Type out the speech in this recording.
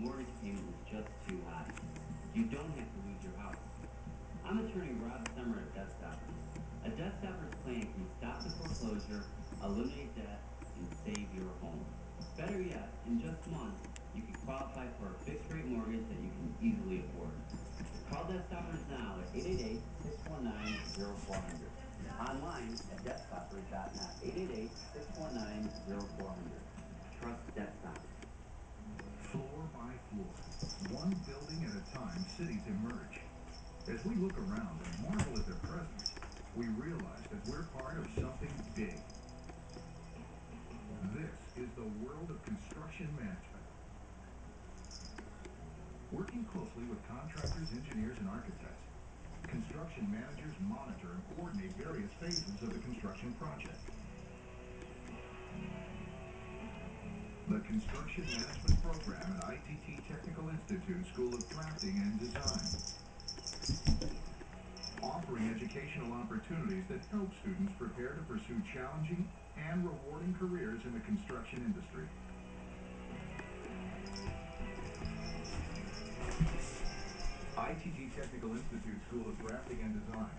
mortgage payment is just too high. You don't have to lose your house. I'm attorney Rob Summer at Debt Stoppers. A Debt Stoppers plan can stop the foreclosure, eliminate debt, and save your home. Better yet, in just months, you can qualify for a fixed-rate mortgage that you can easily afford. Call Debt Stoppers now at 888-619-0400. Online at debtstoppers.net. 888-619-0400. Trust Debt Stoppers. Floor by floor, one building at a time, cities emerge. As we look around and marvel at their presence, we realize that we're part of something big. This is the world of construction management. Working closely with contractors, engineers, and architects, construction managers monitor and coordinate various phases of the construction project. The Construction Management Program at ITT Technical Institute School of Drafting and Design, offering educational opportunities that help students prepare to pursue challenging and rewarding careers in the construction industry. ITT Technical Institute School of Drafting and Design.